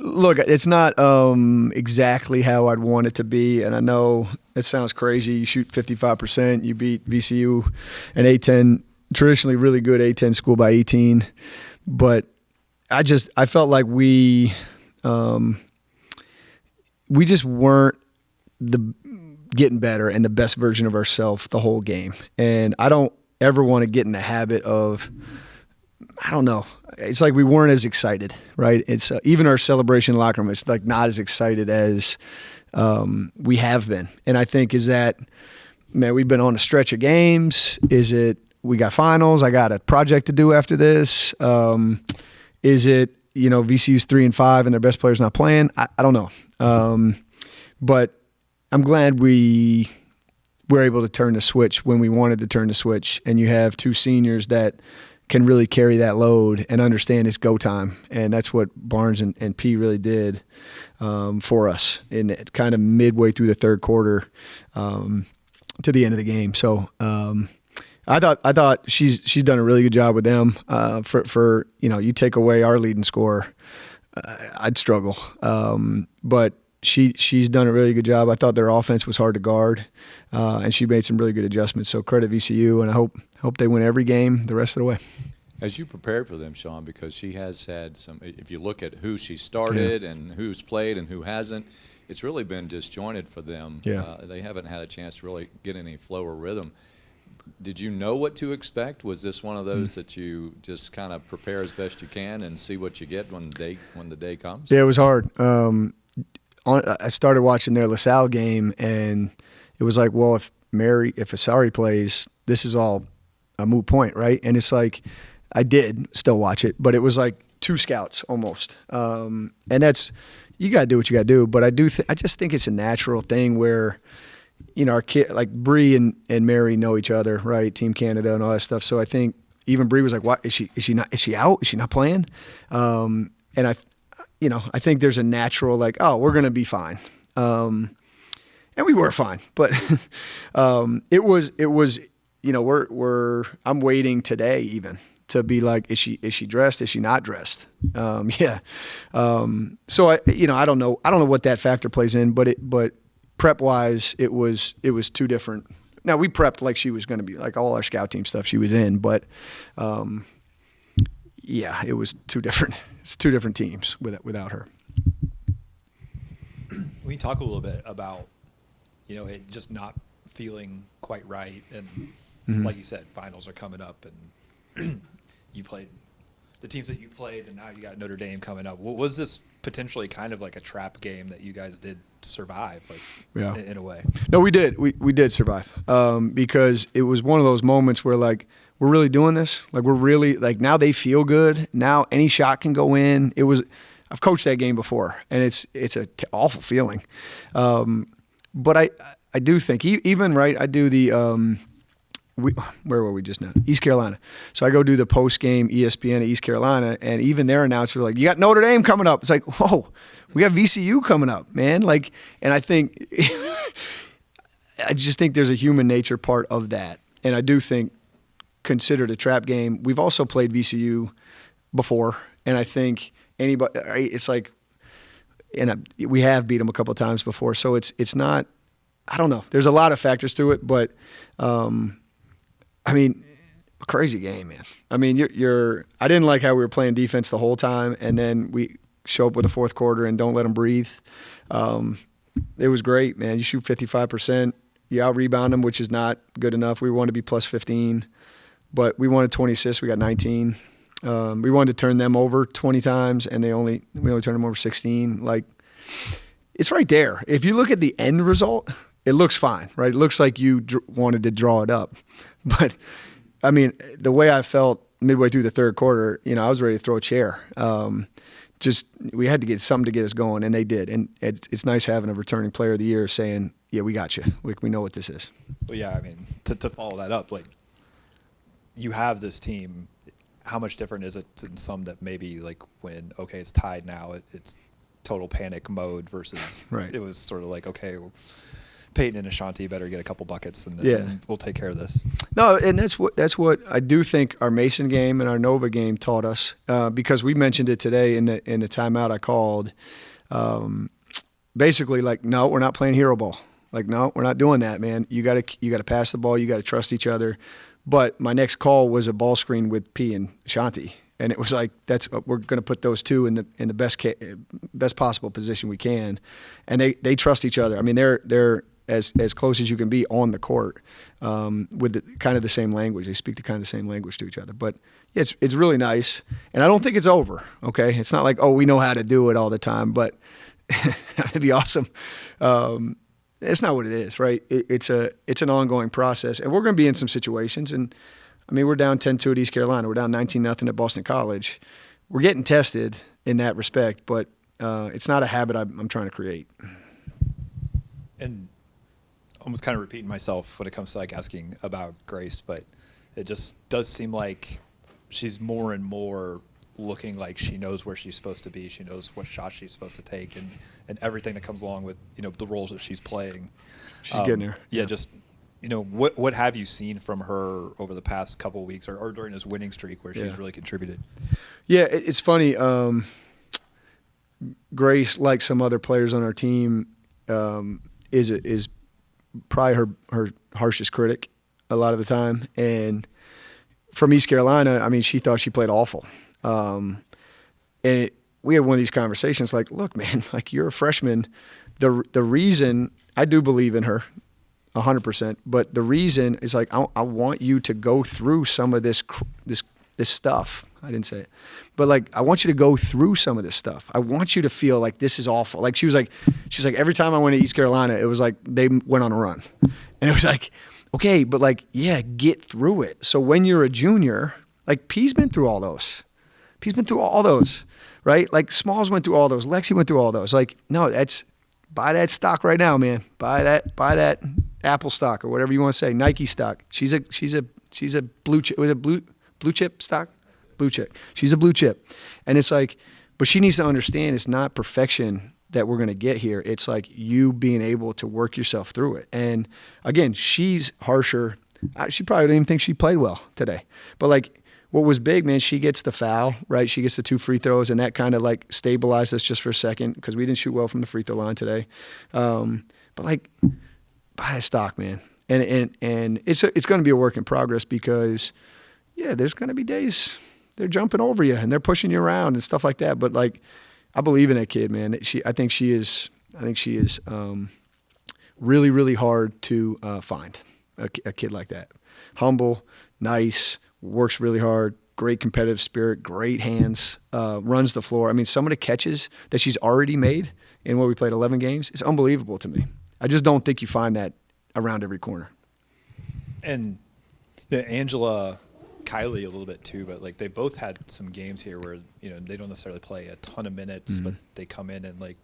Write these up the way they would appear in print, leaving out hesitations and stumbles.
Look, it's not exactly how I'd want it to be, and I know it sounds crazy. You shoot 55%, you beat VCU, an A10, traditionally really good A10 school by 18, but I felt like we just weren't getting better and the best version of ourselves the whole game, and I don't ever want to get in the habit of, I don't know. It's like we weren't as excited, right? It's even our celebration locker room. It's like not as excited as we have been. And I think is that, man, we've been on a stretch of games. Is it we got finals? I got a project to do after this. Is it VCU's 3-5 and their best player's not playing? I don't know. But I'm glad we were able to turn the switch when we wanted to turn the switch. And you have two seniors that can really carry that load and understand it's go time. And that's what Barnes and P really did for us in kind of midway through the third quarter to the end of the game. So I thought she's done a really good job with them. For you take away our leading scorer, I'd struggle. But she's done a really good job. I thought their offense was hard to guard, and she made some really good adjustments. So credit VCU, and I hope they win every game the rest of the way. As you prepared for them, Sean, because she has had some – if you look at who she started and who's played and who hasn't, it's really been disjointed for them. Yeah. They haven't had a chance to really get any flow or rhythm. Did you know what to expect? Was this one of those that you just kind of prepare as best you can and see what you get when the day comes? Yeah, it was hard. I started watching their LaSalle game, and it was like, well, if Asari plays, this is all a moot point, right? And it's like, I did still watch it, but it was like two scouts almost. And that's, you got to do what you got to do. But I just think it's a natural thing where, our kid, like Bree and Mary know each other, right? Team Canada and all that stuff. So I think even Bree was like, "What is she out? Is she not playing?" And I think there's a natural like, "Oh, we're gonna be fine," and we were fine. But it was I'm waiting today even to be like, is she dressed? Is she not dressed? Yeah. So I don't know what that factor plays in, but prep wise, it was two different. Now we prepped like she was going to be like all our scout team stuff she was in, but yeah, it was two different. It's two different teams without her. We talk a little bit about it just not feeling quite right, and like you said, finals are coming up, and you played the teams that you played, and now you got Notre Dame coming up. Was this potentially kind of like a trap game that you guys did survive, in a way? No, we did. We did survive because it was one of those moments where like we're really doing this. Like we're really like now they feel good. Now any shot can go in. I've coached that game before, and it's a awful feeling. But I do think even right. I do the. Where were we just now? East Carolina. So I go do the post-game ESPN at East Carolina, and even their announcer like, you got Notre Dame coming up. It's like, whoa, we got VCU coming up, man. Like, and I think, I just think there's a human nature part of that. And I do think, considered a trap game. We've also played VCU before, and I think anybody, it's like, and we have beat them a couple of times before. So it's not, I don't know. There's a lot of factors to it, but, I mean, a crazy game, man. I mean, I didn't like how we were playing defense the whole time, and then we show up with a fourth quarter and don't let them breathe. It was great, man. You shoot 55%. You out-rebound them, which is not good enough. We wanted to be plus 15, but we wanted 20 assists. We got 19. We wanted to turn them over 20 times, and we only turned them over 16. Like, it's right there. If you look at the end result, it looks fine, right? It looks like you wanted to draw it up. But, I mean, the way I felt midway through the third quarter, I was ready to throw a chair. We had to get something to get us going, and they did. And it's nice having a returning player of the year saying, yeah, we got you. We know what this is. Well, yeah, I mean, to follow that up, like, you have this team. How much different is it than some that maybe, like, when, okay, it's tied now, it's total panic mode versus right. It was sort of like, okay, Peyton and Ashanti better get a couple buckets, and then Yeah. we'll take care of this. No, and that's what I do think our Mason game and our Nova game taught us, because we mentioned it today in the timeout I called. Basically, like, no, we're not playing hero ball. Like, no, we're not doing that, man. You gotta pass the ball. You gotta trust each other. But my next call was a ball screen with P and Ashanti, and it was like we're gonna put those two in the best possible position we can, and they trust each other. I mean, they're as close as you can be on the court, with kind of the same language. They speak the kind of the same language to each other. But yeah, it's really nice, and I don't think it's over. Okay, it's not like, oh, we know how to do it all the time, but it'd be awesome. It's not what it is, right? It's an ongoing process, and we're going to be in some situations. And I mean, we're down 10-2 at East Carolina. We're down 19-0 at Boston College. We're getting tested in that respect, but it's not a habit I'm trying to create. And almost kind of repeating myself when it comes to like asking about Grace, but it just does seem like she's more and more looking like she knows where she's supposed to be. She knows what shots she's supposed to take, and everything that comes along with, you know, the roles that she's playing. She's getting there. Yeah, just, you know, what have you seen from her over the past couple of weeks or during this winning streak where she's really contributed? Yeah, it's funny. Grace, like some other players on our team, is probably her harshest critic a lot of the time. And from East Carolina, I mean, she thought she played awful. And we had one of these conversations like, look, man, like, you're a freshman. The reason I do believe in her 100%, but the reason is like, I want you to go through some of this stuff. I didn't say it, but like, I want you to go through some of this stuff. I want you to feel like this is awful. Like, she was like, every time I went to East Carolina, it was like they went on a run, and it was like, okay, but like, yeah, get through it. So when you're a junior, like, P's been through all those. P's been through all those, right? Like, Smalls went through all those. Lexi went through all those. Like, no, buy that stock right now, man. Buy that Apple stock or whatever you want to say, Nike stock. She's a blue chip. Was it blue chip stock? Blue chip. She's a blue chip. And it's like, but she needs to understand it's not perfection that we're going to get here. It's like you being able to work yourself through it. And again, she's harsher. She probably didn't even think she played well today. But like, what was big, man, she gets the foul, right? She gets the 2 free throws, and that kind of like stabilized us just for a second because we didn't shoot well from the free throw line today. But like, buy a stock, man. And it's going to be a work in progress because, yeah, there's going to be days they're jumping over you and they're pushing you around and stuff like that. But like, I believe in that kid, man. I think she is really, really hard to find a kid like that. Humble, nice, works really hard, great competitive spirit, great hands, runs the floor. I mean, some of the catches that she's already made in what we played 11 games, it's unbelievable to me. I just don't think you find that around every corner. And Angela, Kylie a little bit too, but like, they both had some games here where, you know, they don't necessarily play a ton of minutes, but they come in and like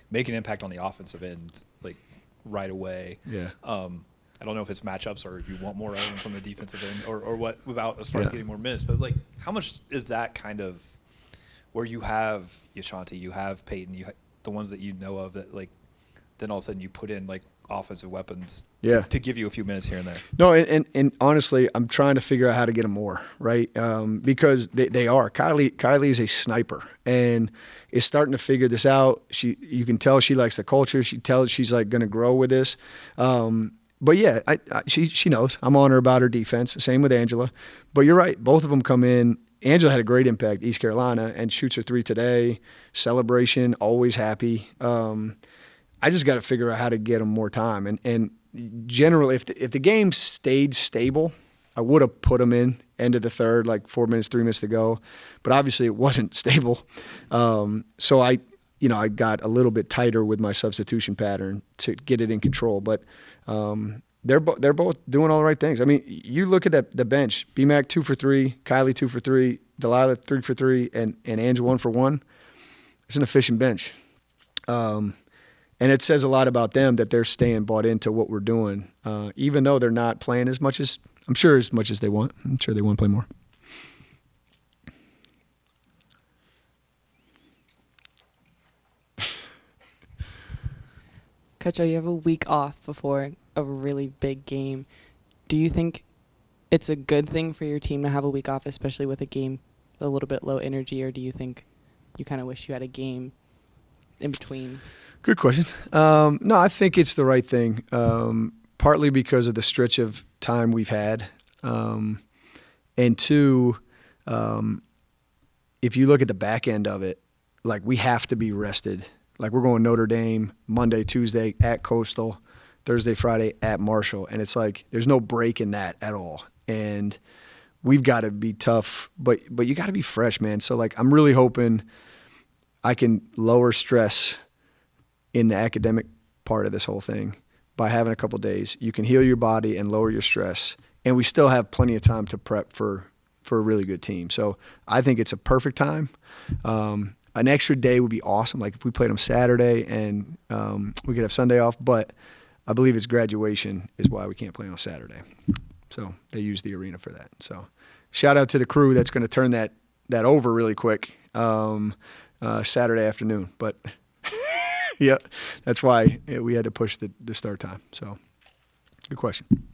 make an impact on the offensive end, like right away. Yeah. I don't know if it's matchups or if you want more out of them from the defensive end or what about as far as getting more minutes, but like, how much is that kind of where you have Ashanti, you have Peyton, the ones that you know of that like, then all of a sudden you put in like offensive weapons to give you a few minutes here and there. No, and honestly, I'm trying to figure out how to get them more, right? Because they are. Kylie is a sniper and is starting to figure this out. You can tell she likes the culture. She tells she's like going to grow with this. But yeah, she knows. I'm on her about her defense. Same with Angela. But you're right. Both of them come in. Angela had a great impact, East Carolina, and shoots her 3 today. Celebration, always happy. I just got to figure out how to get them more time. And generally, if the game stayed stable, I would have put them in end of the third, like 4 minutes, 3 minutes to go. But obviously, it wasn't stable. So I got a little bit tighter with my substitution pattern to get it in control. But they're both doing all the right things. I mean, you look at the bench: BMAC 2 for 3, Kylie 2 for 3, Delilah 3 for 3, and Ange 1 for 1. It's an efficient bench, and it says a lot about them that they're staying bought into what we're doing, even though they're not playing as much as they want. I'm sure they want to play more. Coach, you have a week off before a really big game. Do you think it's a good thing for your team to have a week off, especially with a game a little bit low energy, or do you think you kind of wish you had a game in between? Good question. No, I think it's the right thing, partly because of the stretch of time we've had. And two, if you look at the back end of it, like we have to be rested. Like we're going Notre Dame Monday, Tuesday at Coastal, Thursday, Friday at Marshall. And it's like there's no break in that at all. And we've got to be tough, but you got to be fresh, man. So like I'm really hoping I can lower stress in the academic part of this whole thing by having a couple of days. You can heal your body and lower your stress, and we still have plenty of time to prep for a really good team. So I think it's a perfect time. An extra day would be awesome, like if we played them Saturday and we could have Sunday off, but I believe it's graduation is why we can't play on Saturday. So they use the arena for that. So shout out to the crew that's going to turn that over really quick Saturday afternoon. But yeah, that's why we had to push the start time. So good question.